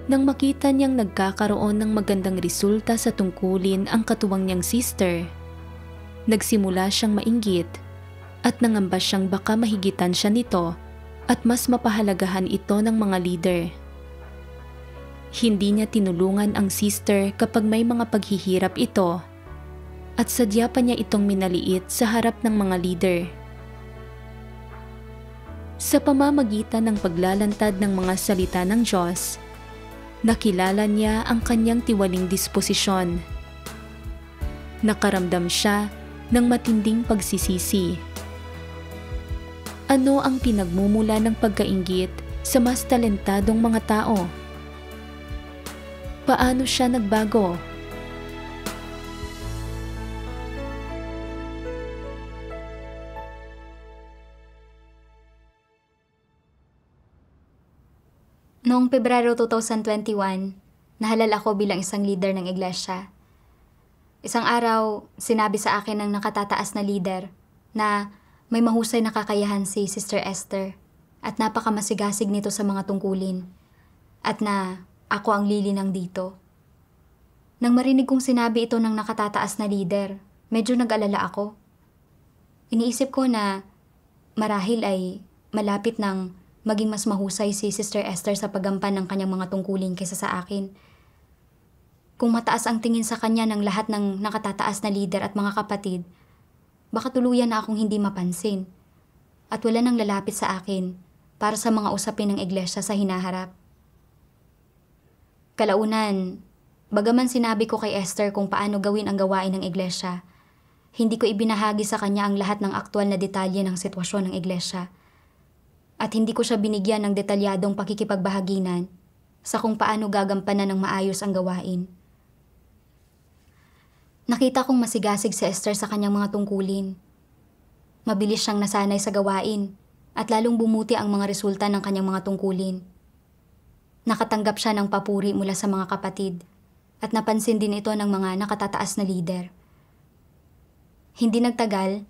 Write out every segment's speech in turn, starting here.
Nang makita niyang nagkakaroon ng magandang resulta sa tungkulin ang katuwang niyang sister, nagsimula siyang mainggit at nangamba siyang baka mahigitan siya nito at mas mapahalagahan ito ng mga leader. Hindi niya tinulungan ang sister kapag may mga paghihirap ito at sadya pa niya itong minaliit sa harap ng mga leader. Sa pamamagitan ng paglalantad ng mga salita ng Diyos, nakilala niya ang kanyang tiwaling disposisyon. Nakaramdam siya ng matinding pagsisisi. Ano ang pinagmumula ng pagkainggit sa mas talentadong mga tao? Paano siya nagbago? Noong Pebrero 2021, nahalal ako bilang isang leader ng iglesia. Isang araw, sinabi sa akin ng nakatataas na leader na may mahusay na kakayahan si Sister Esther at napakamasigasig nito sa mga tungkulin at na ako ang lilinang dito. Nang marinig kong sinabi ito ng nakatataas na leader, medyo nag-alala ako. Iniisip ko na marahil ay malapit ng maging mas mahusay si Sister Esther sa paggampan ng kanyang mga tungkulin kaysa sa akin. Kung mataas ang tingin sa kanya ng lahat ng nakatataas na leader at mga kapatid, baka tuluyan na akong hindi mapansin at wala nang lalapit sa akin para sa mga usapin ng iglesia sa hinaharap. Kalaunan, bagaman sinabi ko kay Esther kung paano gawin ang gawain ng iglesia, hindi ko ibinahagi sa kanya ang lahat ng aktwal na detalye ng sitwasyon ng iglesia. At hindi ko siya binigyan ng detalyadong pakikipagbahaginan sa kung paano gagampanan ng maayos ang gawain. Nakita kong masigasig si Esther sa kanyang mga tungkulin. Mabilis siyang nasanay sa gawain at lalong bumuti ang mga resulta ng kanyang mga tungkulin. Nakatanggap siya ng papuri mula sa mga kapatid at napansin din ito ng mga nakatataas na leader. Hindi nagtagal,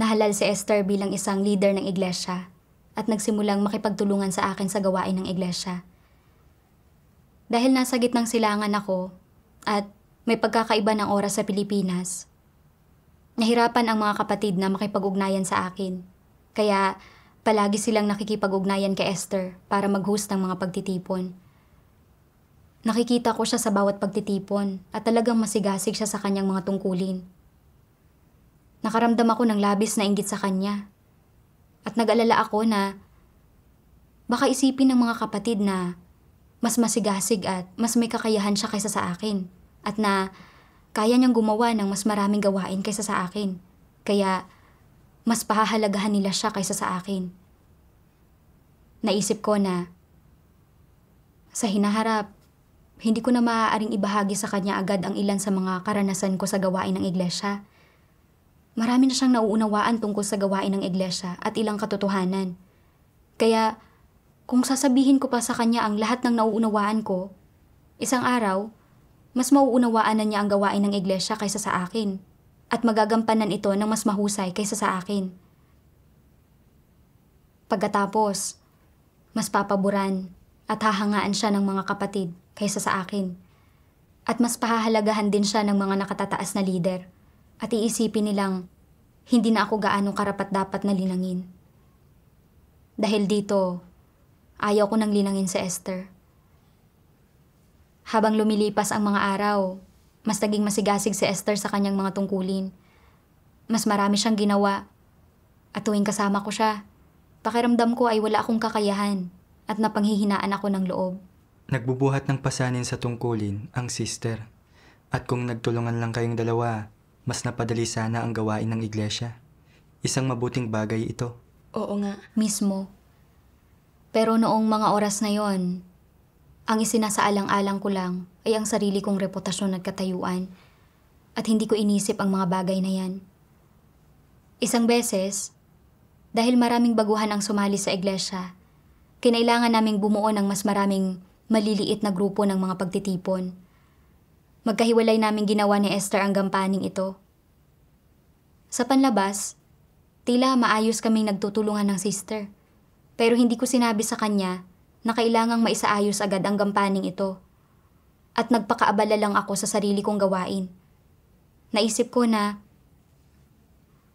nahalal si Esther bilang isang leader ng iglesia at nagsimulang makipagtulungan sa akin sa gawain ng iglesia. Dahil nasa gitnang silangan ako at may pagkakaiba ng oras sa Pilipinas, nahirapan ang mga kapatid na makipag-ugnayan sa akin. Kaya palagi silang nakikipag-ugnayan kay Esther para mag-host ng mga pagtitipon. Nakikita ko siya sa bawat pagtitipon at talagang masigasig siya sa kanyang mga tungkulin. Nakaramdam ako ng labis na inggit sa kanya. At nag-alala ako na baka isipin ng mga kapatid na mas masigasig at mas may kakayahan siya kaysa sa akin at na kaya niyang gumawa ng mas maraming gawain kaysa sa akin. Kaya mas pahahalagahan nila siya kaysa sa akin. Naisip ko na sa hinaharap, hindi ko na maaaring ibahagi sa kanya agad ang ilan sa mga karanasan ko sa gawain ng iglesia. Marami na siyang nauunawaan tungkol sa gawain ng iglesia at ilang katotohanan. Kaya, kung sasabihin ko pa sa kanya ang lahat ng nauunawaan ko, isang araw, mas mauunawaan na niya ang gawain ng iglesia kaysa sa akin at magagampanan ito ng mas mahusay kaysa sa akin. Pagkatapos, mas papaboran at hahangaan siya ng mga kapatid kaysa sa akin. At mas pahahalagahan din siya ng mga nakatataas na leader. At iisipin nilang, hindi na ako gaano karapat-dapat na linangin. Dahil dito, ayaw ko nang linangin si Esther. Habang lumilipas ang mga araw, mas naging masigasig si Esther sa kanyang mga tungkulin. Mas marami siyang ginawa. At tuwing kasama ko siya, pakiramdam ko ay wala akong kakayahan at napanghihinaan ako ng loob. Nagbubuhat ng pasanin sa tungkulin ang sister. At kung nagtulungan lang kayong dalawa, mas napadali sana ang gawain ng iglesia. Isang mabuting bagay ito. Oo nga. Mismo. Pero noong mga oras na yon, ang isinasaalang-alang ko lang ay ang sarili kong reputasyon at katayuan at hindi ko inisip ang mga bagay na yan. Isang beses, dahil maraming baguhan ang sumali sa iglesia, kinailangan naming bumuo ng mas maraming maliliit na grupo ng mga pagtitipon. Magkahiwalay naming ginawa ni Esther ang gampaning ito. Sa panlabas, tila maayos kaming nagtutulungan ng sister. Pero hindi ko sinabi sa kanya na kailangang maisaayos agad ang gampaning ito. At nagpakaabala lang ako sa sarili kong gawain. Naisip ko na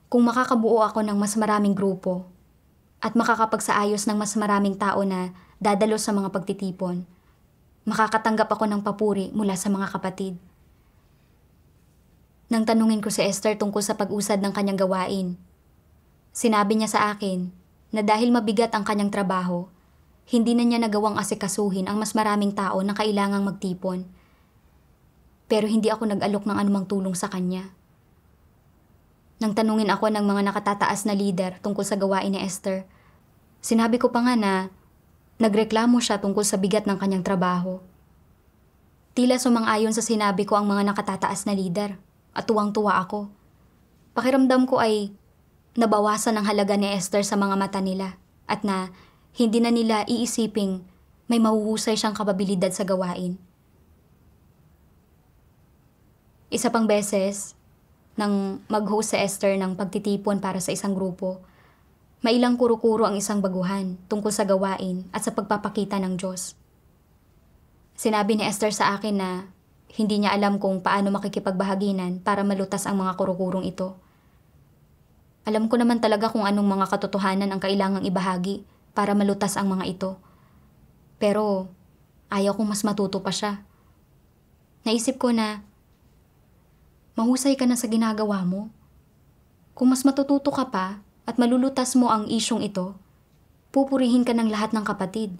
kung makakabuo ako ng mas maraming grupo at makakapagsaayos ng mas maraming tao na dadalo sa mga pagtitipon, makakatanggap ako ng papuri mula sa mga kapatid. Nang tanungin ko si Esther tungkol sa pag-usad ng kanyang gawain, sinabi niya sa akin na dahil mabigat ang kanyang trabaho, hindi na niya nagawang asikasuhin ang mas maraming tao na kailangang magtipon. Pero hindi ako nag-alok ng anumang tulong sa kanya. Nang tanungin ako ng mga nakatataas na leader tungkol sa gawain ni Esther, sinabi ko pa nga na nagreklamo siya tungkol sa bigat ng kanyang trabaho. Tila sumang-ayon sa sinabi ko ang mga nakatataas na leader at tuwang-tuwa ako. Pakiramdam ko ay nabawasan ang halaga ni Esther sa mga mata nila at na hindi na nila iisiping may mahuhusay siyang kapabilidad sa gawain. Isa pang beses, nang mag-host si Esther ng pagtitipon para sa isang grupo, mailang kuro-kuro ang isang baguhan tungkol sa gawain at sa pagpapakita ng Diyos. Sinabi ni Esther sa akin na hindi niya alam kung paano makikipagbahaginan para malutas ang mga kuro-kurong ito. Alam ko naman talaga kung anong mga katotohanan ang kailangang ibahagi para malutas ang mga ito. Pero ayaw kong mas matuto pa siya. Naisip ko na mahusay ka na sa ginagawa mo. Kung mas matututo ka pa at malulutas mo ang isyong ito, pupurihin ka ng lahat ng kapatid.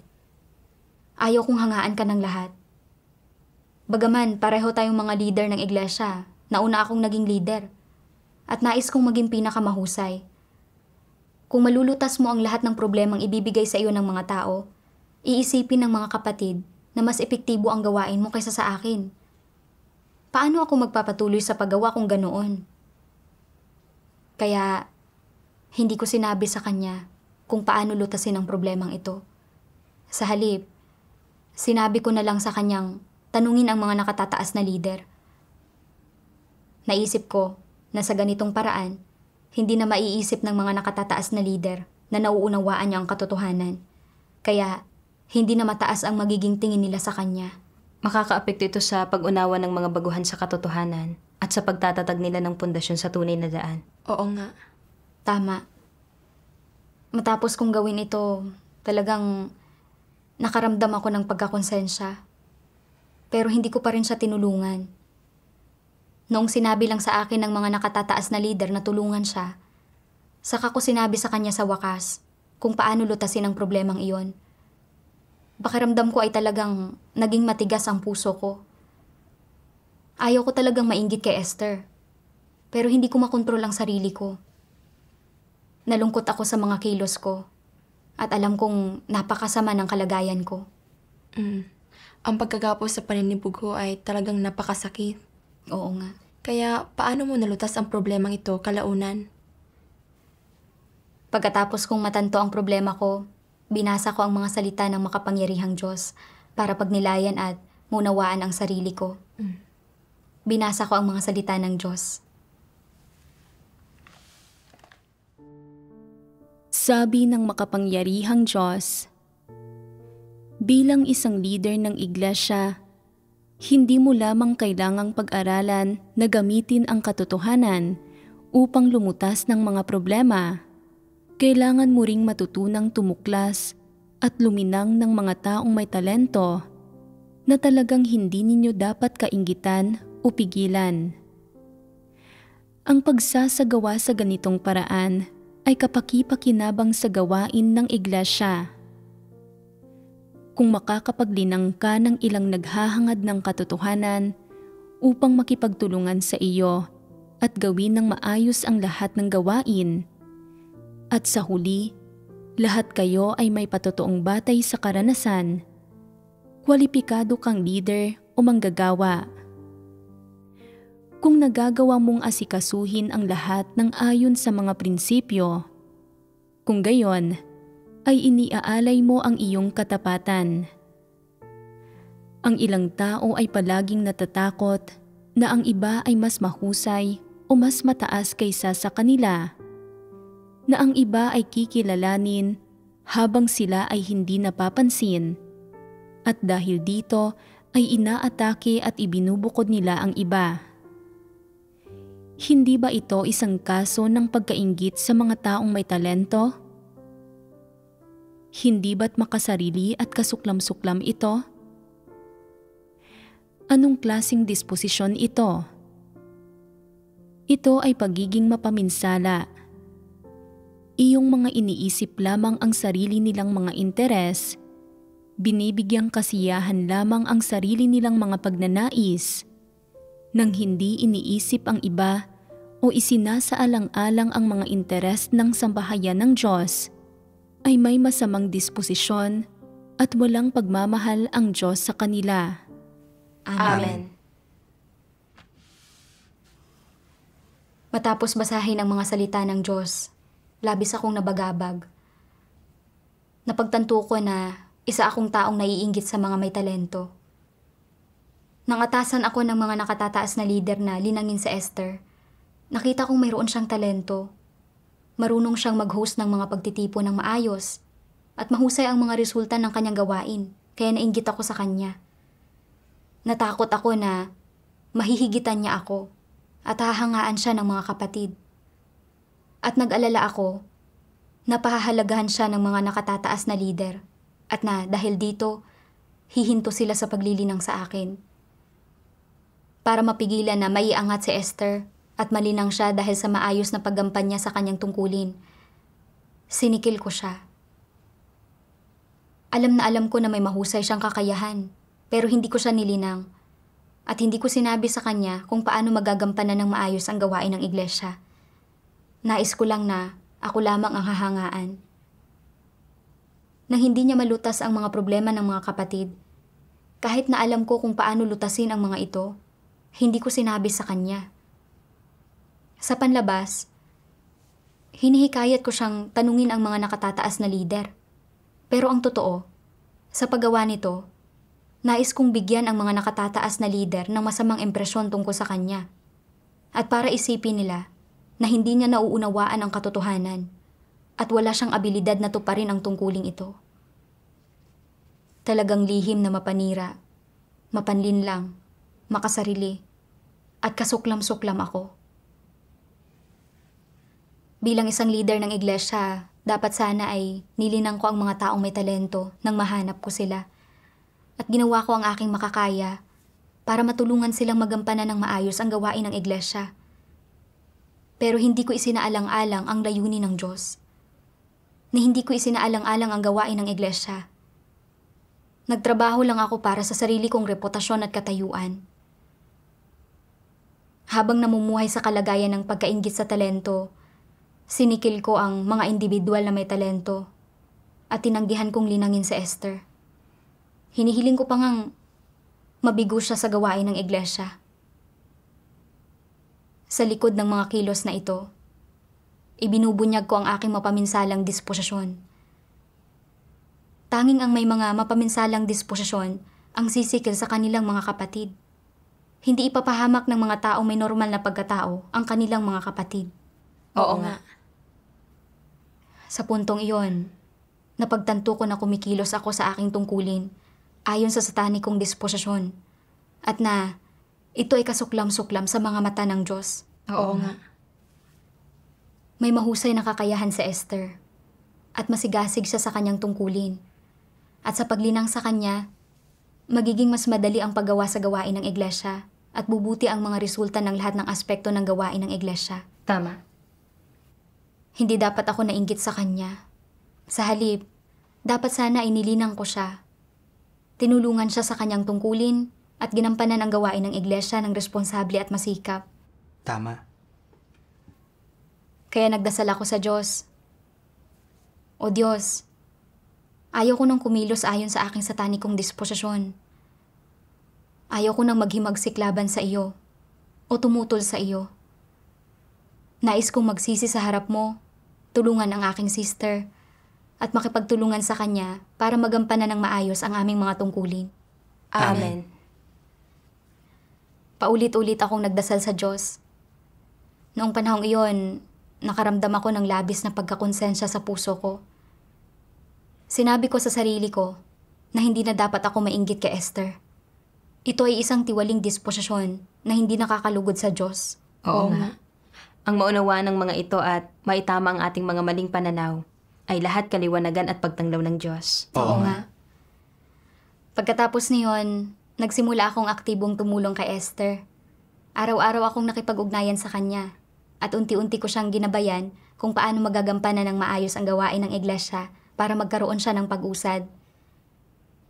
Ayaw kong hangaan ka ng lahat. Bagaman pareho tayong mga leader ng iglesia, nauna akong naging leader at nais kong maging pinakamahusay. Kung malulutas mo ang lahat ng problemang ibibigay sa iyo ng mga tao, iisipin ng mga kapatid na mas epektibo ang gawain mo kaysa sa akin. Paano ako magpapatuloy sa paggawa kung ganoon? Kaya, hindi ko sinabi sa kanya kung paano lutasin ang problemang ito. Sa halip, sinabi ko na lang sa kanyang tanungin ang mga nakatataas na leader. Naisip ko na sa ganitong paraan, hindi na maiisip ng mga nakatataas na leader na nauunawaan niya ang katotohanan. Kaya, hindi na mataas ang magiging tingin nila sa kanya. Makakaapekto ito sa pag-unawa ng mga baguhan sa katotohanan at sa pagtatatag nila ng pundasyon sa tunay na daan. Oo nga. Tama. Matapos kong gawin ito, talagang nakaramdam ako ng pagkakonsensya. Pero hindi ko pa rin siya tinulungan. Noong sinabi lang sa akin ng mga nakatataas na leader na tulungan siya, saka ko sinabi sa kanya sa wakas kung paano lutasin ang problemang iyon. Pakiramdam ko ay talagang naging matigas ang puso ko. Ayaw ko talagang mainggit kay Esther, pero hindi ko makontrol ang sarili ko. Nalungkot ako sa mga kilos ko at alam kong napakasama ng kalagayan ko. Ang pagkagapos sa paninibog ko ay talagang napakasakit. Oo nga. Kaya paano mo nalutas ang problemang ito kalaunan? Pagkatapos kong matanto ang problema ko, binasa ko ang mga salita ng makapangyarihang Diyos para pagnilayan at munawaan ang sarili ko. Binasa ko ang mga salita ng Diyos. Sabi ng makapangyarihang Diyos, bilang isang leader ng iglesia, hindi mo lamang kailangang pag-aralan na gamitin ang katotohanan upang lumutas ng mga problema. Kailangan mo ring matutunang tumuklas at luminang ng mga taong may talento na talagang hindi ninyo dapat kainggitan o pigilan. Ang pagsasagawa sa ganitong paraan ay kapaki-pakinabang sa gawain ng iglesia. Kung makakapaglinang ka ng ilang naghahangad ng katotohanan upang makipagtulungan sa iyo at gawin ng maayos ang lahat ng gawain, at sa huli, lahat kayo ay may patotoong batay sa karanasan, kwalipikado kang leader o manggagawa. Kung nagagawa mong asikasuhin ang lahat ng ayon sa mga prinsipyo, kung gayon, ay iniaalay mo ang iyong katapatan. Ang ilang tao ay palaging natatakot na ang iba ay mas mahusay o mas mataas kaysa sa kanila, na ang iba ay kikilalanin habang sila ay hindi napapansin at dahil dito ay inaatake at ibinubukod nila ang iba. Hindi ba ito isang kaso ng pagkainggit sa mga taong may talento? Hindi ba't makasarili at kasuklam-suklam ito? Anong klaseng disposisyon ito? Ito ay pagiging mapaminsala. Iyong mga iniisip lamang ang sarili nilang mga interes, binibigyang kasiyahan lamang ang sarili nilang mga pagnanais, nang hindi iniisip ang iba o isinasaalang-alang ang mga interes ng sambahayan ng Diyos, ay may masamang disposisyon at walang pagmamahal ang Diyos sa kanila. Amen. Matapos basahin ang mga salita ng Diyos, labis akong nabagabag. Napagtanto ko na isa akong taong naiinggit sa mga may talento. Nangatasan ako ng mga nakatataas na lider na linangin si Esther. Nakita kong mayroon siyang talento. Marunong siyang mag-host ng mga pagtitipo ng maayos at mahusay ang mga resulta ng kanyang gawain, kaya nainggit ako sa kanya. Natakot ako na mahihigitan niya ako at hahangaan siya ng mga kapatid. At nag-alala ako na pahahalagahan siya ng mga nakatataas na lider at na dahil dito, hihinto sila sa paglilinang sa akin. Para mapigilan na maiangat si Esther at malinang siya dahil sa maayos na paggampan niya sa kanyang tungkulin, sinikil ko siya. Alam na alam ko na may mahusay siyang kakayahan, pero hindi ko siya nilinang. At hindi ko sinabi sa kanya kung paano magagampanan ng maayos ang gawain ng iglesia. Nais ko lang na ako lamang ang hahangaan. Nang hindi niya malutas ang mga problema ng mga kapatid, kahit na alam ko kung paano lutasin ang mga ito, hindi ko sinabi sa kanya. Sa panlabas, hinihikayat ko siyang tanungin ang mga nakatataas na lider. Pero ang totoo, sa paggawa nito, nais kong bigyan ang mga nakatataas na lider ng masamang impresyon tungkol sa kanya. At para isipin nila na hindi niya nauunawaan ang katotohanan at wala siyang abilidad na tuparin ang tungkuling ito. Talagang lihim na mapanira, mapanlinlang, makasarili, at kasuklam-suklam ako. Bilang isang leader ng iglesia, dapat sana ay nilinang ko ang mga taong may talento nang mahanap ko sila. At ginawa ko ang aking makakaya para matulungan silang magampanan ng maayos ang gawain ng iglesia. Pero hindi ko isinaalang-alang ang layunin ng Diyos. Na hindi ko isinaalang-alang ang gawain ng iglesia. Nagtrabaho lang ako para sa sarili kong reputasyon at katayuan. Habang namumuhay sa kalagayan ng pagkainggit sa talento, sinikil ko ang mga individual na may talento at tinanggihan kong linangin si Esther. Hinihiling ko pa ngang mabigo siya sa gawain ng iglesia. Sa likod ng mga kilos na ito, ibinubunyag ko ang aking mapaminsalang disposisyon. Tanging ang may mga mapaminsalang disposisyon ang sisikil sa kanilang mga kapatid. Hindi ipapahamak ng mga tao may normal na pagkatao ang kanilang mga kapatid. Oo nga. Sa puntong iyon, napagtanto ko na kumikilos ako sa aking tungkulin ayon sa satanikong disposisyon at na ito ay kasuklam-suklam sa mga mata ng Diyos. Oo nga. May mahusay na kakayahan sa Esther at masigasig siya sa kanyang tungkulin. At sa paglinang sa kanya, magiging mas madali ang paggawa sa gawain ng iglesia at bubuti ang mga resulta ng lahat ng aspekto ng gawain ng iglesia. Tama. Hindi dapat ako nainggit sa kanya. Sa halip, dapat sana inilinang ko siya. Tinulungan siya sa kanyang tungkulin at ginampanan ang gawain ng iglesia ng responsable at masikap. Tama. Kaya nagdasal ako sa Diyos. O Diyos, ayaw ko nang kumilos ayon sa aking satanikong disposisyon. Ayaw ko nang maghimagsik laban sa iyo o tumutol sa iyo. Nais kong magsisi sa harap mo, tulungan ang aking sister, at makipagtulungan sa kanya para magampanan ng maayos ang aming mga tungkulin. Amen. Paulit-ulit akong nagdasal sa Diyos. Noong panahong iyon, nakaramdam ako ng labis na pagkakonsensya sa puso ko. Sinabi ko sa sarili ko na hindi na dapat ako mainggit kay Esther. Ito ay isang tiwaling disposisyon na hindi nakakalugod sa Diyos. Oo nga. Ang maunawaan ng mga ito at maitama ang ating mga maling pananaw ay lahat kaliwanagan at pagtanglaw ng Diyos. Oo nga. Pagkatapos niyon, nagsimula akong aktibong tumulong kay Esther. Araw-araw akong nakipag-ugnayan sa kanya at unti-unti ko siyang ginabayan kung paano magagampanan ng maayos ang gawain ng iglesia para magkaroon siya ng pag-usad.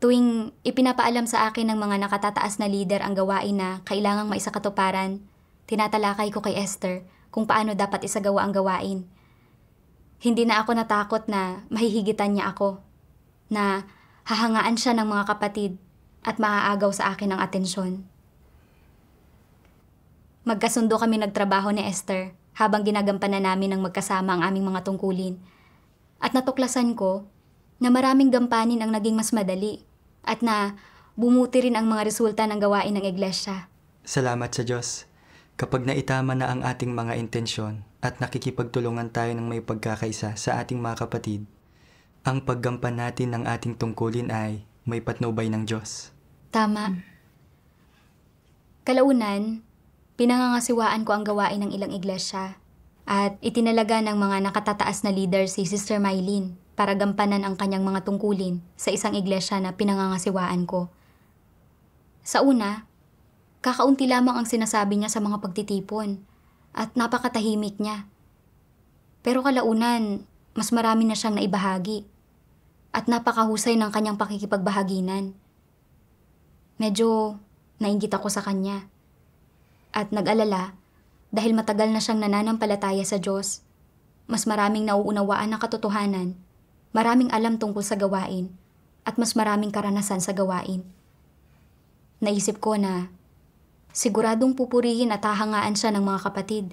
Tuwing ipinapaalam sa akin ng mga nakatataas na lider ang gawain na kailangang maisakatuparan, tinatalakay ko kay Esther kung paano dapat isagawa ang gawain. Hindi na ako natakot na mahihigitan niya ako, na hahangaan siya ng mga kapatid at maaagaw sa akin ng atensyon. Magkasundo kami nagtrabaho ni Esther habang ginagampanan namin ng magkasama ang aming mga tungkulin. At natuklasan ko na maraming gampanin ang naging mas madali at na bumuti rin ang mga resulta ng gawain ng iglesia. Salamat sa Diyos. Kapag naitama na ang ating mga intensyon at nakikipagtulungan tayo ng may pagkakaisa sa ating mga kapatid, ang paggampan natin ng ating tungkulin ay may patnubay ng Diyos. Tama. Kalaunan, pinangangasiwaan ko ang gawain ng ilang iglesia at itinalaga ng mga nakatataas na leader si Sister Mylene para gampanan ang kanyang mga tungkulin sa isang iglesia na pinangangasiwaan ko. Sa una, kakaunti lamang ang sinasabi niya sa mga pagtitipon at napakatahimik niya. Pero kalaunan, mas marami na siyang naibahagi at napakahusay ng kanyang pakikipagbahaginan. Medyo nainggit ako sa kanya at nag-alala dahil matagal na siyang nananampalataya sa Diyos. Mas maraming nauunawaan ng katotohanan, maraming alam tungkol sa gawain at mas maraming karanasan sa gawain. Naisip ko na siguradong pupurihin at hahangaan siya ng mga kapatid.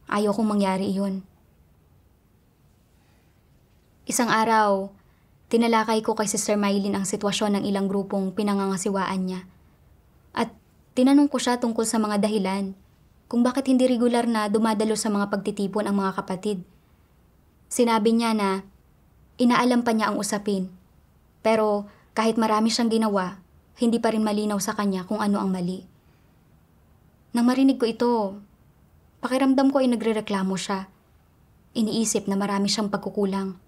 Ayaw kong mangyari iyon. Isang araw, tinalakay ko kay Sister Mylene ang sitwasyon ng ilang grupong pinangangasiwaan niya. At tinanong ko siya tungkol sa mga dahilan kung bakit hindi regular na dumadalo sa mga pagtitipon ang mga kapatid. Sinabi niya na inaalam pa niya ang usapin, pero kahit marami siyang ginawa, hindi pa rin malinaw sa kanya kung ano ang mali. Nang marinig ko ito, pakiramdam ko ay nagrereklamo siya. Iniisip na marami siyang pagkukulang.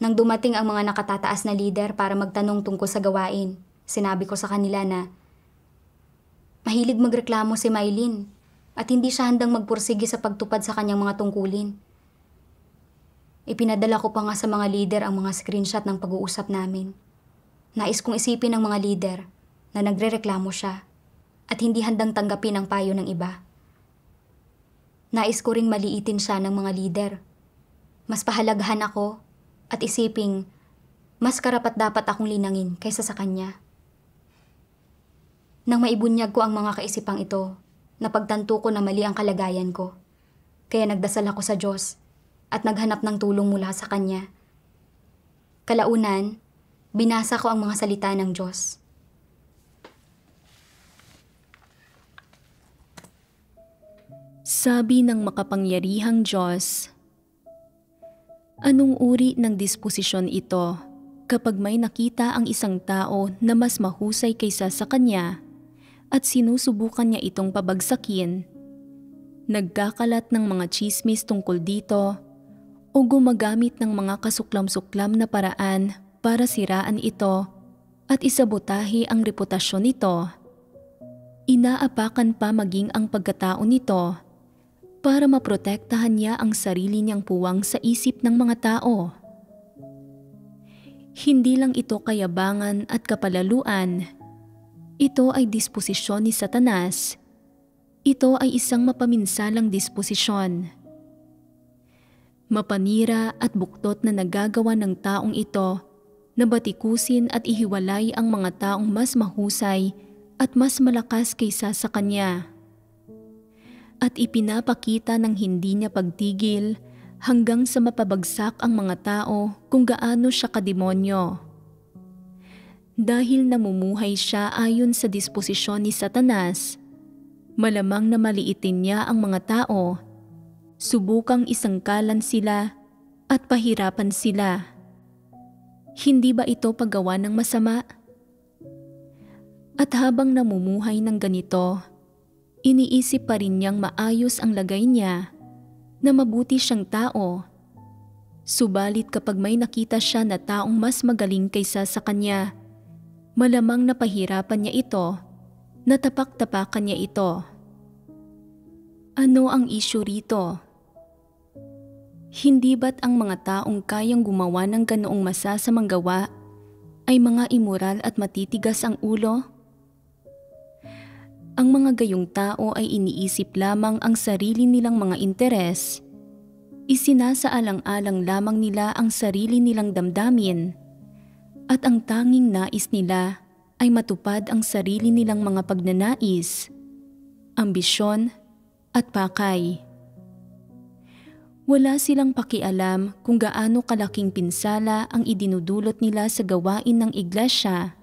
Nang dumating ang mga nakatataas na lider para magtanong tungkol sa gawain, sinabi ko sa kanila na mahilig magreklamo si Mylene at hindi siya handang magpursige sa pagtupad sa kanyang mga tungkulin. Ipinadala ko pa nga sa mga lider ang mga screenshot ng pag-uusap namin. Nais kong isipin ng mga lider na nagrereklamo siya at hindi handang tanggapin ang payo ng iba. Nais ko ring maliitin siya ng mga lider. Mas pahalagahan ako at isiping mas karapat-dapat akong linangin kaysa sa kanya. Nang maibunyag ko ang mga kaisipang ito, napagtanto ko na mali ang kalagayan ko. Kaya nagdasal ako sa Diyos at naghanap ng tulong mula sa Kanya. Kalaunan, binasa ko ang mga salita ng Diyos. Sabi ng makapangyarihang Diyos, anong uri ng disposisyon ito kapag may nakita ang isang tao na mas mahusay kaysa sa kanya at sinusubukan niya itong pabagsakin, nagkakalat ng mga tsismis tungkol dito o gumagamit ng mga kasuklam-suklam na paraan para siraan ito at isabotahe ang reputasyon nito. Inaapakan pa maging ang pagkatao nito para maprotektahan niya ang sarili niyang puwang sa isip ng mga tao. Hindi lang ito kayabangan at kapalaluan. Ito ay disposisyon ni Satanas. Ito ay isang mapaminsalang disposisyon. Mapanira at buktot na nagagawa ng taong ito na batikusin at ihiwalay ang mga taong mas mahusay at mas malakas kaysa sa kanya. At ipinapakita ng hindi niya pagtigil hanggang sa mapabagsak ang mga tao kung gaano siya kademonyo. Dahil namumuhay siya ayon sa disposisyon ni Satanas, malamang na maliitin niya ang mga tao, subukang isangkalan sila at pahirapan sila. Hindi ba ito paggawa ng masama? At habang namumuhay ng ganito, iniisip pa rin niyang maayos ang lagay niya, na mabuti siyang tao. Subalit kapag may nakita siya na taong mas magaling kaysa sa kanya, malamang napahirapan niya ito, natapak-tapakan niya ito. Ano ang issue rito? Hindi ba't ang mga taong kayang gumawa ng ganoong masasamang gawa ay mga immoral at matitigas ang ulo? Ang mga gayong tao ay iniisip lamang ang sarili nilang mga interes. Isinasaalang-alang lamang nila ang sarili nilang damdamin, at ang tanging nais nila ay matupad ang sarili nilang mga pagnanais, ambisyon at pakay. Wala silang pakialam kung gaano kalaking pinsala ang idinudulot nila sa gawain ng iglesia,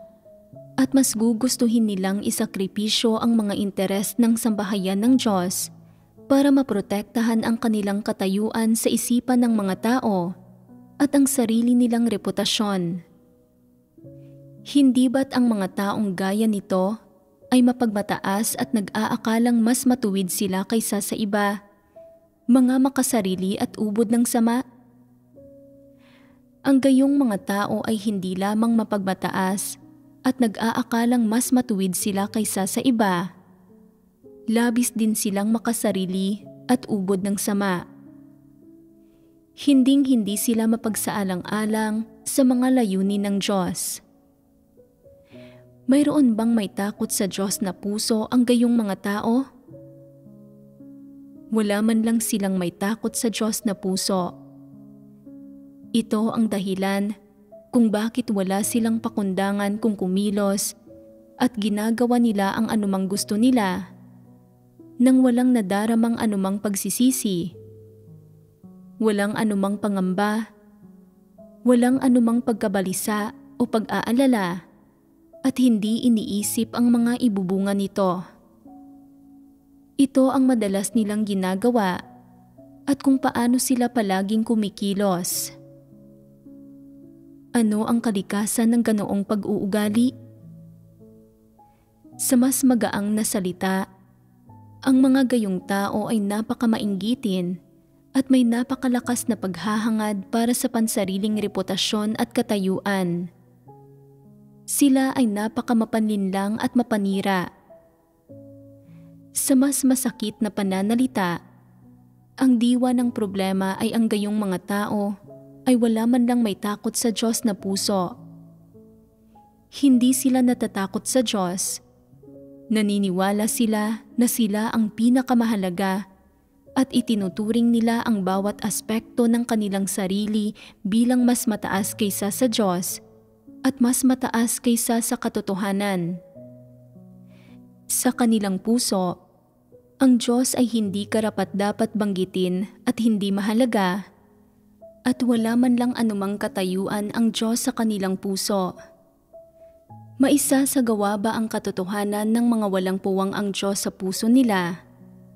at mas gugustuhin nilang isakripisyo ang mga interes ng sambahayan ng Diyos para maprotektahan ang kanilang katayuan sa isipan ng mga tao at ang sarili nilang reputasyon. Hindi ba't ang mga taong gaya nito ay mapagmataas at nag-aakalang mas matuwid sila kaysa sa iba, mga makasarili at ubod ng sama? Ang gayong mga tao ay hindi lamang mapagmataas at nag-aakalang mas matuwid sila kaysa sa iba, labis din silang makasarili at ubod ng sama. Hinding-hindi sila mapagsaalang-alang sa mga layunin ng Diyos. Mayroon bang may takot sa Diyos na puso ang gayong mga tao? Wala man lang silang may takot sa Diyos na puso. Ito ang dahilan kung bakit wala silang pakundangan kung kumilos at ginagawa nila ang anumang gusto nila nang walang nadaramang anumang pagsisisi, walang anumang pangamba, walang anumang pagkabalisa o pag-aalala, at hindi iniisip ang mga ibubunga nito. Ito ang madalas nilang ginagawa at kung paano sila palaging kumikilos. Ano ang kalikasan ng ganoong pag-uugali? Sa mas magaang na salita, ang mga gayong tao ay napakamainggitin at may napakalakas na paghahangad para sa pansariling reputasyon at katayuan. Sila ay napakamapanlinlang at mapanira. Sa mas masakit na pananalita, ang diwa ng problema ay ang gayong mga tao ay wala man lang may takot sa Diyos na puso. Hindi sila natatakot sa Diyos. Naniniwala sila na sila ang pinakamahalaga at itinuturing nila ang bawat aspekto ng kanilang sarili bilang mas mataas kaysa sa Diyos at mas mataas kaysa sa katotohanan. Sa kanilang puso, ang Diyos ay hindi karapat-dapat banggitin at hindi mahalaga, at wala man lang anumang katayuan ang Diyos sa kanilang puso. Maisa sa gawa ba ang katotohanan ng mga walang puwang ang Diyos sa puso nila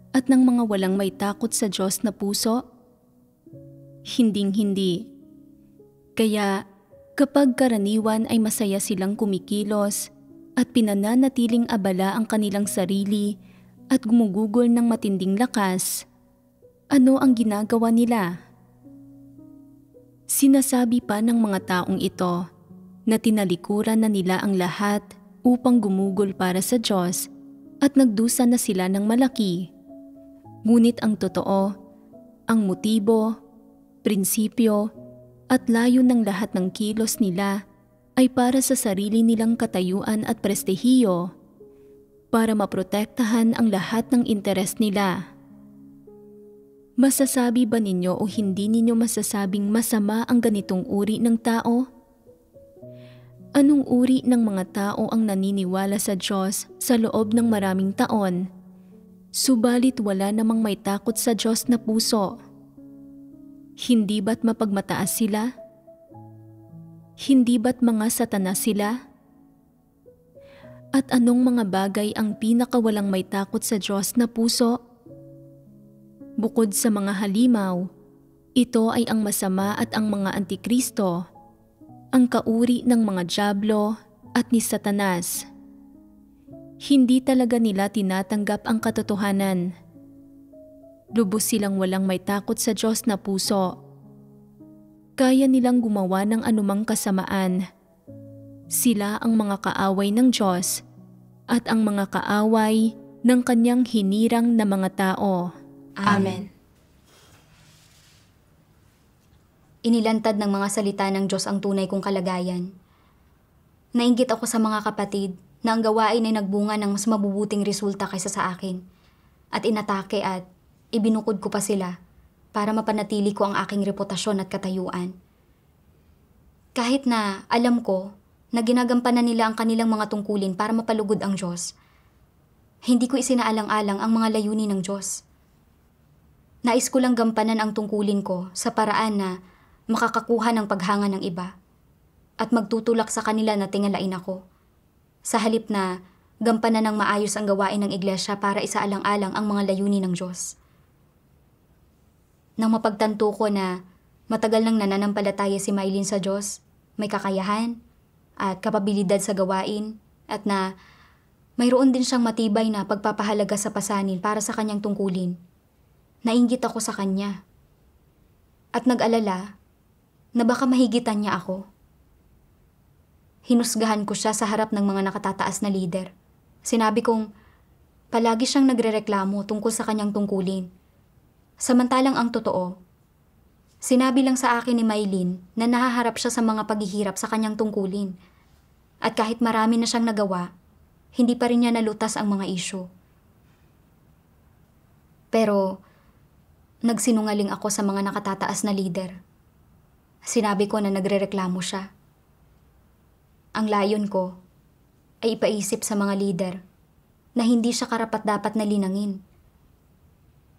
at ng mga walang may takot sa Diyos na puso? Hinding-hindi. Kaya kapag karaniwan ay masaya silang kumikilos at pinananatiling abala ang kanilang sarili at gumugugol ng matinding lakas, ano ang ginagawa nila? Sinasabi pa ng mga taong ito na tinalikuran na nila ang lahat upang gumugol para sa Diyos at nagdusa na sila ng malaki. Ngunit ang totoo, ang motibo, prinsipyo at layo ng lahat ng kilos nila ay para sa sarili nilang katayuan at prestihiyo, para maprotektahan ang lahat ng interes nila. Masasabi ba ninyo o hindi ninyo masasabing masama ang ganitong uri ng tao? Anong uri ng mga tao ang naniniwala sa Diyos sa loob ng maraming taon, subalit wala namang may takot sa Diyos na puso? Hindi ba't mapagmataas sila? Hindi ba't mga satanas sila? At anong mga bagay ang pinakawalang may takot sa Diyos na puso? Bukod sa mga halimaw, Ito ay ang masama at ang mga antikristo, ang kauri ng mga dyablo at ni Satanas. Hindi talaga nila tinatanggap ang katotohanan. Lubos silang walang may takot sa Diyos na puso. Kaya nilang gumawa ng anumang kasamaan. Sila ang mga kaaway ng Diyos at ang mga kaaway ng kanyang hinirang na mga tao. Amen. Inilantad ng mga salita ng Diyos ang tunay kong kalagayan. Nainggit ako sa mga kapatid na ang gawain ay nagbunga ng mas mabubuting resulta kaysa sa akin. At inatake at ibinukod ko pa sila para mapanatili ko ang aking reputasyon at katayuan. Kahit na alam ko na ginagampanan nila ang kanilang mga tungkulin para mapalugod ang Diyos, hindi ko isinaalang-alang ang mga layunin ng Diyos. Nais ko lang gampanan ang tungkulin ko sa paraan na makakakuha ng paghanga ng iba at magtutulak sa kanila na tingalain ako. Sa halip na gampanan ng maayos ang gawain ng iglesia para isaalang-alang ang mga layunin ng Diyos. Nang mapagtanto ko na matagal nang nananampalataya si Mylene sa Diyos, may kakayahan at kapabilidad sa gawain at na mayroon din siyang matibay na pagpapahalaga sa pasanin para sa kanyang tungkulin, nainggit ako sa kanya at nag-alala na baka mahigitan niya ako. Hinusgahan ko siya sa harap ng mga nakatataas na lider. Sinabi kong palagi siyang nagrereklamo tungkol sa kanyang tungkulin. Samantalang ang totoo, sinabi lang sa akin ni Mylene na nahaharap siya sa mga paghihirap sa kanyang tungkulin. At kahit marami na siyang nagawa, hindi pa rin niya nalutas ang mga isyu. Pero nagsinungaling ako sa mga nakatataas na lider. Sinabi ko na nagrereklamo siya. Ang layon ko ay ipaisip sa mga lider na hindi siya karapat-dapat na linangin.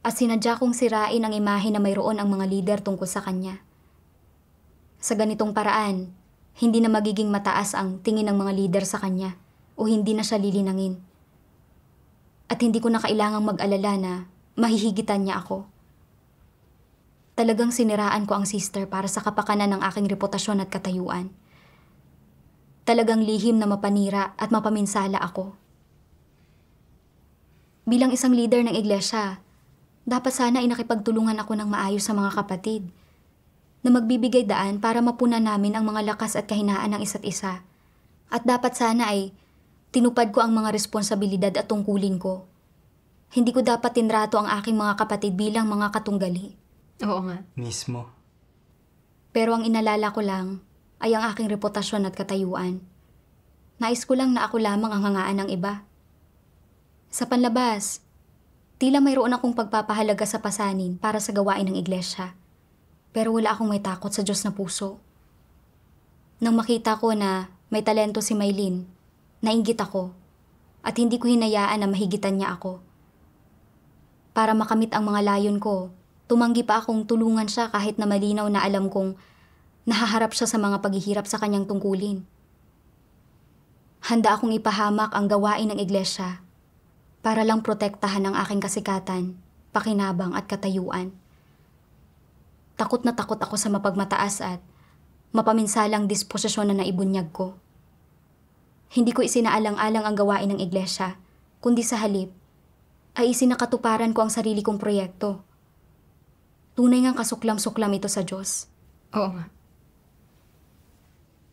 At sinadya kong sirain ang imahe na mayroon ang mga lider tungkol sa kanya. Sa ganitong paraan, hindi na magiging mataas ang tingin ng mga lider sa kanya o hindi na siya lilinangin. At hindi ko na kailangang mag-alala na mahihigitan niya ako. Talagang siniraan ko ang sister para sa kapakanan ng aking reputasyon at katayuan. Talagang lihim na mapanira at mapaminsala ako. Bilang isang leader ng iglesia, dapat sana ay nakipagtulungan ako ng maayos sa mga kapatid na magbibigay daan para mapunan namin ang mga lakas at kahinaan ng isa't isa. At dapat sana ay tinupad ko ang mga responsibilidad at tungkulin ko. Hindi ko dapat tinrato ang aking mga kapatid bilang mga katunggali. Oo nga. Mismo. Pero ang inalala ko lang ay ang aking reputasyon at katayuan. Nais ko lang na ako lamang ang hangaan ng iba. Sa panlabas, tila mayroon akong pagpapahalaga sa pasanin para sa gawain ng iglesia. Pero wala akong may takot sa Diyos na puso. Nang makita ko na may talento si Mylene, nainggit ako at hindi ko hinayaan na mahigitan niya ako. Para makamit ang mga layon ko, tumanggi pa akong tulungan siya kahit na malinaw na alam kong nahaharap siya sa mga paghihirap sa kanyang tungkulin. Handa akong ipahamak ang gawain ng iglesia para lang protektahan ang aking kasikatan, pakinabang at katayuan. Takot na takot ako sa mapagmataas at mapaminsalang disposisyon na naibunyag ko. Hindi ko isinaalang-alang ang gawain ng iglesia, kundi sa halip ay isinakatuparan ko ang sarili kong proyekto. Tunay ngang kasuklam-suklam ito sa Diyos. Oo nga.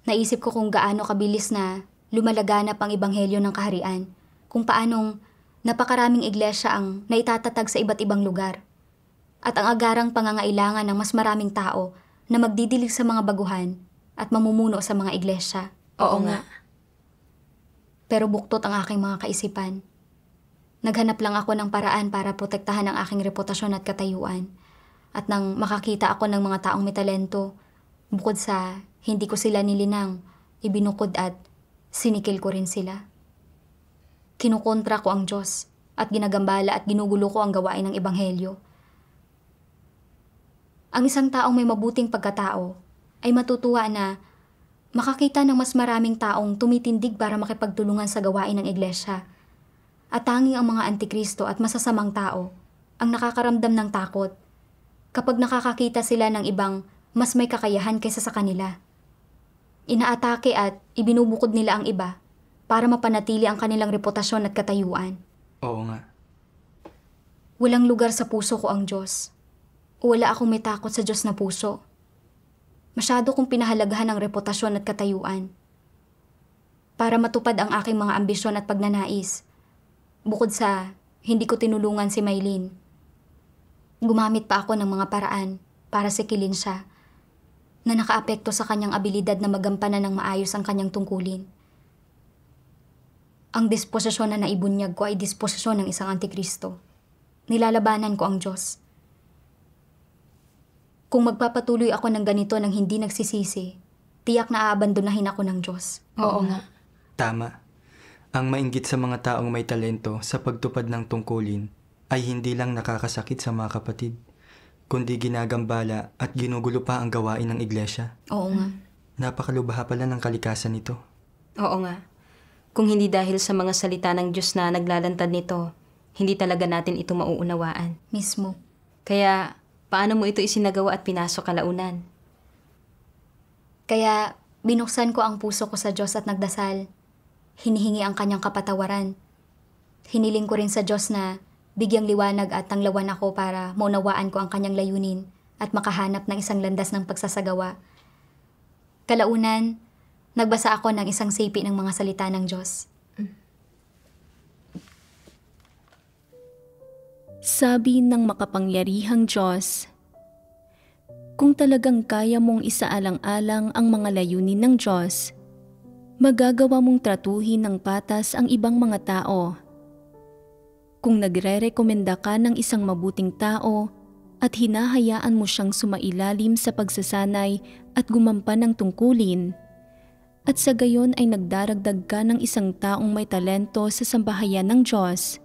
Naisip ko kung gaano kabilis na lumalaganap ang ebanghelyo ng kaharian, kung paanong napakaraming iglesia ang naitatatag sa iba't ibang lugar, at ang agarang pangangailangan ng mas maraming tao na magdidilig sa mga baguhan at mamumuno sa mga iglesia. Oo nga. Pero buktot ang aking mga kaisipan. Naghanap lang ako ng paraan para protektahan ang aking reputasyon at katayuan. At nang makakita ako ng mga taong may talento, bukod sa hindi ko sila nilinang, ibinukod at sinikil ko rin sila. Kinukontra ko ang Diyos at ginagambala at ginugulo ko ang gawain ng ebanghelyo. Ang isang taong may mabuting pagkatao ay matutuwa na makakita ng mas maraming taong tumitindig para makipagtulungan sa gawain ng iglesia. At tanging ang mga antikristo at masasamang tao ang nakakaramdam ng takot kapag nakakakita sila ng ibang mas may kakayahan kaysa sa kanila. Inaatake at ibinubukod nila ang iba para mapanatili ang kanilang reputasyon at katayuan. Oo nga. Walang lugar sa puso ko ang Diyos. Wala akong may takot sa Diyos na puso. Masyado kong pinahalagahan ang reputasyon at katayuan. Para matupad ang aking mga ambisyon at pagnanais, bukod sa hindi ko tinulungan si Maylene, gumamit pa ako ng mga paraan para sikilin siya na nakaapekto sa kanyang abilidad na magampanan ng maayos ang kanyang tungkulin. Ang disposisyon na naibunyag ko ay disposisyon ng isang antikristo. Nilalabanan ko ang Diyos. Kung magpapatuloy ako ng ganito nang hindi nagsisisi, tiyak na aabandonahin ako ng Diyos. Oo nga. Tama. Ang mainggit sa mga taong may talento sa pagtupad ng tungkulin ay hindi lang nakakasakit sa mga kapatid, kundi ginagambala at ginugulo pa ang gawain ng iglesia. Oo nga. Napakalubaha pala ng kalikasan nito. Oo nga. Kung hindi dahil sa mga salita ng Diyos na naglalantad nito, hindi talaga natin ito mauunawaan. Mismo. Kaya, paano mo ito isinagawa at pinasok kalaunan? Kaya binuksan ko ang puso ko sa Diyos at nagdasal. Hinihingi ang kanyang kapatawaran. Hiniling ko rin sa Diyos na bigyang liwanag at tanglawan ako para maunawaan ko ang kanyang layunin at makahanap ng isang landas ng pagsasagawa. Kalaunan, nagbasa ako ng isang sipi ng mga salita ng Diyos. Sabi ng makapangyarihang Diyos, kung talagang kaya mong isaalang-alang ang mga layunin ng Diyos, magagawa mong tratuhin ng patas ang ibang mga tao. Kung nagre-rekomenda ka ng isang mabuting tao at hinahayaan mo siyang sumailalim sa pagsasanay at gumampan ng tungkulin, at sa gayon ay nagdaragdag ka ng isang taong may talento sa sambahayan ng Diyos,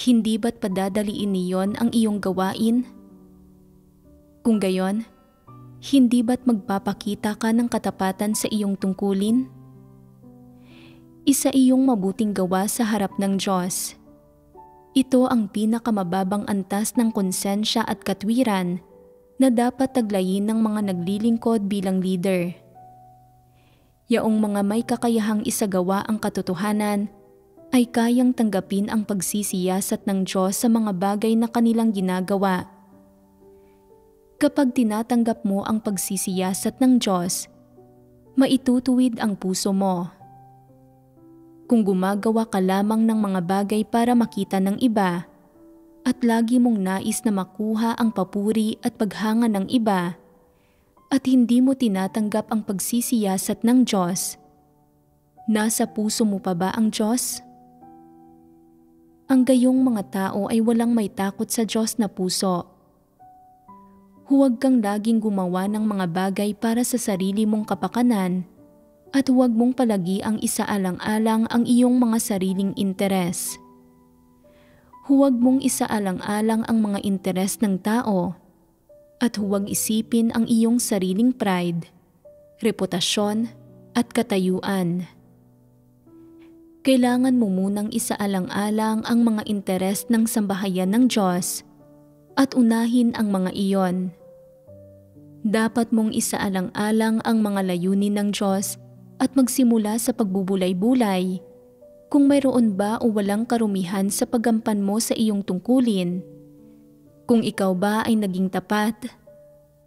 hindi ba't padadaliin niyon ang iyong gawain? Kung gayon, hindi ba't magpapakita ka ng katapatan sa iyong tungkulin? Isa iyong mabuting gawa sa harap ng Diyos. Ito ang pinakamababang antas ng konsensya at katwiran na dapat taglayin ng mga naglilingkod bilang leader. Yaong mga may kakayahang isagawa ang katotohanan ay kayang tanggapin ang pagsisiyasat ng Diyos sa mga bagay na kanilang ginagawa. Kapag tinatanggap mo ang pagsisiyasat ng Diyos, maitutuwid ang puso mo. Kung gumagawa ka lamang ng mga bagay para makita ng iba, at lagi mong nais na makuha ang papuri at paghanga ng iba, at hindi mo tinatanggap ang pagsisiyasat ng Diyos, nasa puso mo pa ba ang Diyos? Ang gayong mga tao ay walang may takot sa Diyos na puso. Huwag kang laging gumawa ng mga bagay para sa sarili mong kapakanan at huwag mong palagi ang isaalang-alang ang iyong mga sariling interes. Huwag mong isaalang-alang ang mga interes ng tao at huwag isipin ang iyong sariling pride, reputasyon at katayuan. Kailangan mo munang isaalang-alang ang mga interes ng sambahayan ng Diyos at unahin ang mga iyon. Dapat mong isaalang-alang ang mga layunin ng Diyos at magsimula sa pagbubulay-bulay kung mayroon ba o walang karumihan sa paggampan mo sa iyong tungkulin. Kung ikaw ba ay naging tapat,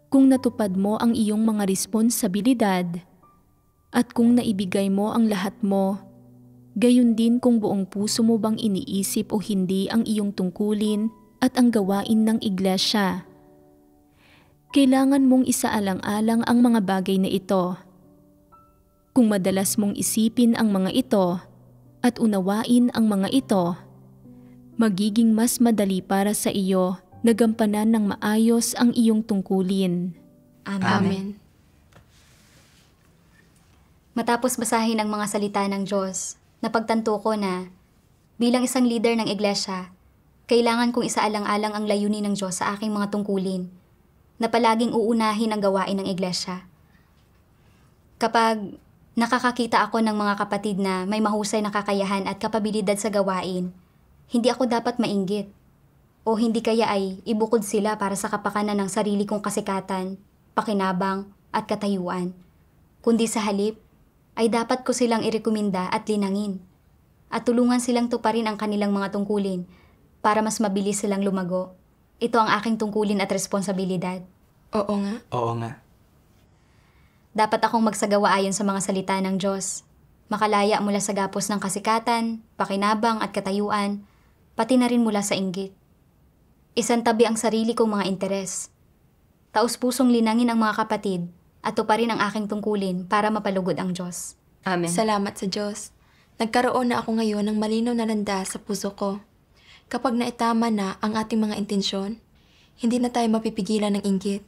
kung natupad mo ang iyong mga responsibilidad, at kung naibigay mo ang lahat mo, gayon din kung buong puso mo bang iniisip o hindi ang iyong tungkulin at ang gawain ng iglesia. Kailangan mong isaalang-alang ang mga bagay na ito. Kung madalas mong isipin ang mga ito at unawain ang mga ito, magiging mas madali para sa iyo na gampanan ng maayos ang iyong tungkulin. Amen. Amen. Matapos basahin ang mga salita ng Diyos, napagtanto ko na bilang isang leader ng iglesia, kailangan kong isaalang-alang ang layunin ng Diyos sa aking mga tungkulin na palaging uunahin ang gawain ng iglesia. Kapag nakakakita ako ng mga kapatid na may mahusay na kakayahan at kapabilidad sa gawain, hindi ako dapat mainggit O hindi kaya ay ibukod sila para sa kapakanan ng sarili kong kasikatan, pakinabang at katayuan. Kundi sa halip, ay dapat ko silang irekomenda at linangin. At tulungan silang tuparin ang kanilang mga tungkulin para mas mabilis silang lumago. Ito ang aking tungkulin at responsibilidad. Oo nga. Oo nga. Dapat akong magsagawa ayon sa mga salita ng Diyos. Makalaya mula sa gapos ng kasikatan, pakinabang at katayuan, pati na rin mula sa inggit. Isantabi ang sarili kong mga interes. Taus-pusong linangin ang mga kapatid at tuparin ang aking tungkulin para mapalugod ang Diyos. Amen. Salamat sa Diyos. Nagkaroon na ako ngayon ng malinaw na landas sa puso ko. Kapag naitama na ang ating mga intensyon, hindi na tayo mapipigilan ng inggit.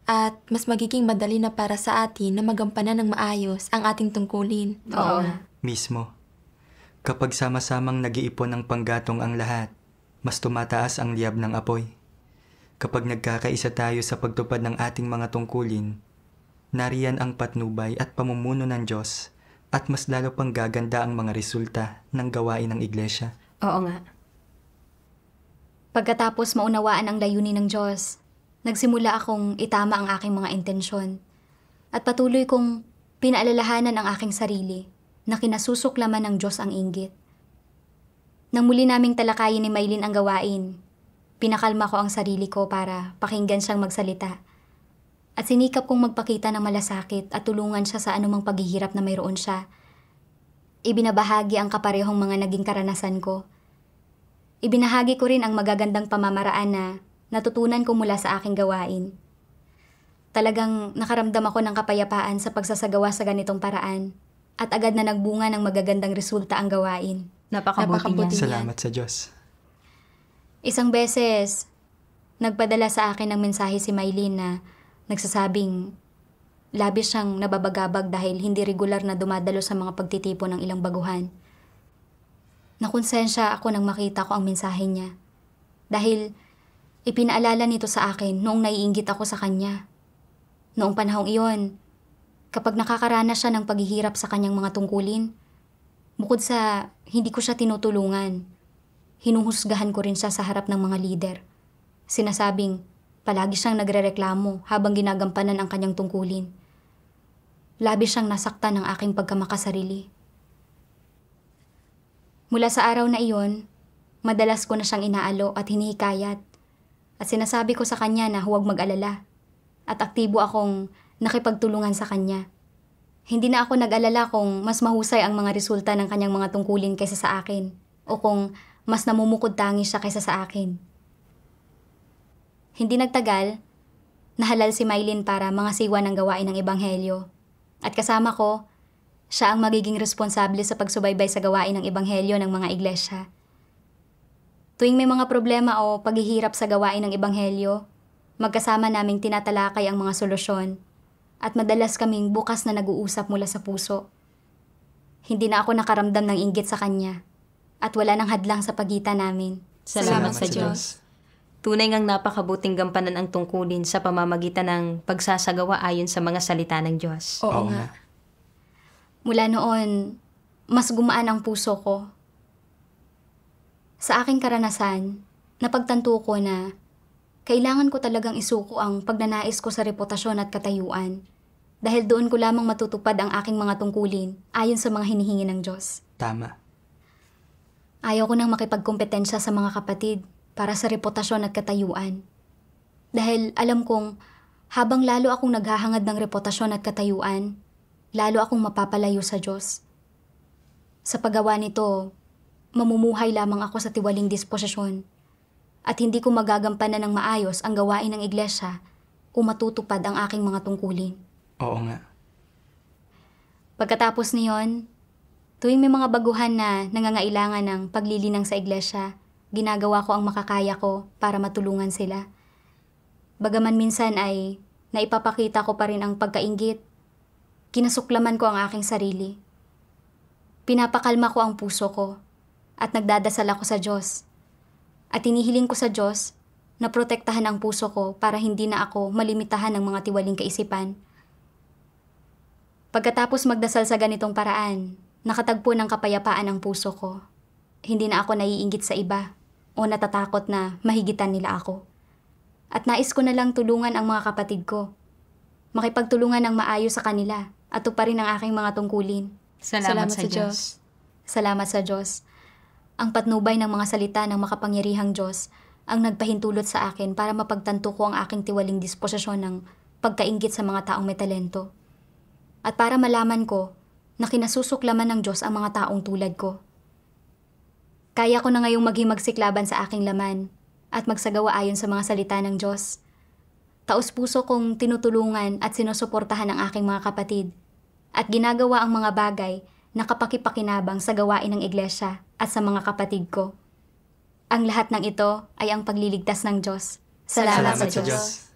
At mas magiging madali na para sa atin na magampanan ng maayos ang ating tungkulin. Oo nga. Mismo. Kapag sama-samang nag-iipon ng panggatong ang lahat, mas tumataas ang liyab ng apoy. Kapag nagkakaisa tayo sa pagtupad ng ating mga tungkulin, nariyan ang patnubay at pamumuno ng Diyos at mas lalo pang gaganda ang mga resulta ng gawain ng iglesia. Oo nga. Pagkatapos maunawaan ang layunin ng Diyos, nagsimula akong itama ang aking mga intensyon at patuloy kong pinaalalahanan ang aking sarili na kinasusuklaman ng Diyos ang inggit. Nang muli naming talakayin ni Maylin ang gawain, pinakalma ko ang sarili ko para pakinggan siyang magsalita at sinikap kong magpakita ng malasakit at tulungan siya sa anumang paghihirap na mayroon siya. Ibinabahagi ang kaparehong mga naging karanasan ko. Ibinahagi ko rin ang magagandang pamamaraan na natutunan ko mula sa aking gawain. Talagang nakaramdam ako ng kapayapaan sa pagsasagawa sa ganitong paraan at agad na nagbunga ng magagandang resulta ang gawain. Napakabuti Napakabuti. niya. Salamat sa Diyos. Isang beses, nagpadala sa akin ng mensahe si Maylin na nagsasabing labis siyang nababagabag dahil hindi regular na dumadalo sa mga pagtitipon ng ilang baguhan. Nakonsensya ako nang makita ko ang mensahe niya dahil ipinaalala nito sa akin noong naiinggit ako sa kanya. Noong panahong iyon, kapag nakakaranas siya ng paghihirap sa kanyang mga tungkulin, bukod sa hindi ko siya tinutulungan, hinuhusgahan ko rin siya sa harap ng mga lider. Sinasabing palagi siyang nagrereklamo habang ginagampanan ang kanyang tungkulin. Labis siyang nasaktan ng aking pagkamakasarili. Mula sa araw na iyon, madalas ko na siyang inaalo at hinihikayat. At sinasabi ko sa kanya na huwag mag-alala. At aktibo akong nakipagtulungan sa kanya. Hindi na ako nag-alala kung mas mahusay ang mga resulta ng kanyang mga tungkulin kaysa sa akin o kung mas namumukod tangi siya kaysa sa akin. Hindi nagtagal, nahalal si Maylin para mangasiwa ng gawain ng Ebanghelyo. At kasama ko, siya ang magiging responsable sa pagsubaybay sa gawain ng Ebanghelyo ng mga iglesia. Tuwing may mga problema o paghihirap sa gawain ng Ebanghelyo, magkasama naming tinatalakay ang mga solusyon at madalas kaming bukas na nag-uusap mula sa puso. Hindi na ako nakaramdam ng inggit sa kanya at wala nang hadlang sa pagitan namin. Salamat sa Diyos. Tunay ngang napakabuting gampanan ang tungkulin sa pamamagitan ng pagsasagawa ayon sa mga salita ng Diyos. Oo nga. Mula noon, mas gumaan ang puso ko. Sa aking karanasan, napagtanto ko na kailangan ko talagang isuko ang pagnanais ko sa reputasyon at katayuan dahil doon ko lamang matutupad ang aking mga tungkulin ayon sa mga hinihingi ng Diyos. Tama. Ayaw ko nang makipagkompetensya sa mga kapatid para sa reputasyon at katayuan. Dahil alam kong habang lalo akong naghahangad ng reputasyon at katayuan, lalo akong mapapalayo sa Diyos. Sa paggawa nito, mamumuhay lamang ako sa tiwaling disposisyon at hindi ko magagampanan ng maayos ang gawain ng iglesia kung matutupad ang aking mga tungkulin. Oo nga. Pagkatapos niyon, tuwing may mga baguhan na nangangailangan ng paglilinang sa iglesia, ginagawa ko ang makakaya ko para matulungan sila. Bagaman minsan ay naipapakita ko pa rin ang pagkainggit, kinasuklaman ko ang aking sarili. Pinapakalma ko ang puso ko at nagdadasal ako sa Diyos. At inihiling ko sa Diyos na protektahan ang puso ko para hindi na ako malimitahan ng mga tiwaling kaisipan. Pagkatapos magdasal sa ganitong paraan, nakatagpo ng kapayapaan ang puso ko. Hindi na ako naiinggit sa iba o natatakot na mahigitan nila ako. At nais ko na lang tulungan ang mga kapatid ko. Makipagtulungan ng maayos sa kanila at tuparin ang aking mga tungkulin. Salamat sa Diyos. Salamat sa Diyos. Ang patnubay ng mga salita ng makapangyarihang Diyos ang nagpahintulot sa akin para mapagtanto ko ang aking tiwaling disposisyon ng pagkainggit sa mga taong may talento. At para malaman ko na kinasusuklaman ng Diyos ang mga taong tulad ko. Kaya ko na ngayong maghimagsiklaban sa aking laman at magsagawa ayon sa mga salita ng Diyos. Taos-puso kong tinutulungan at sinusuportahan ang aking mga kapatid at ginagawa ang mga bagay na kapakipakinabang sa gawain ng iglesia at sa mga kapatid ko. Ang lahat ng ito ay ang pagliligtas ng Diyos. Salamat sa Diyos.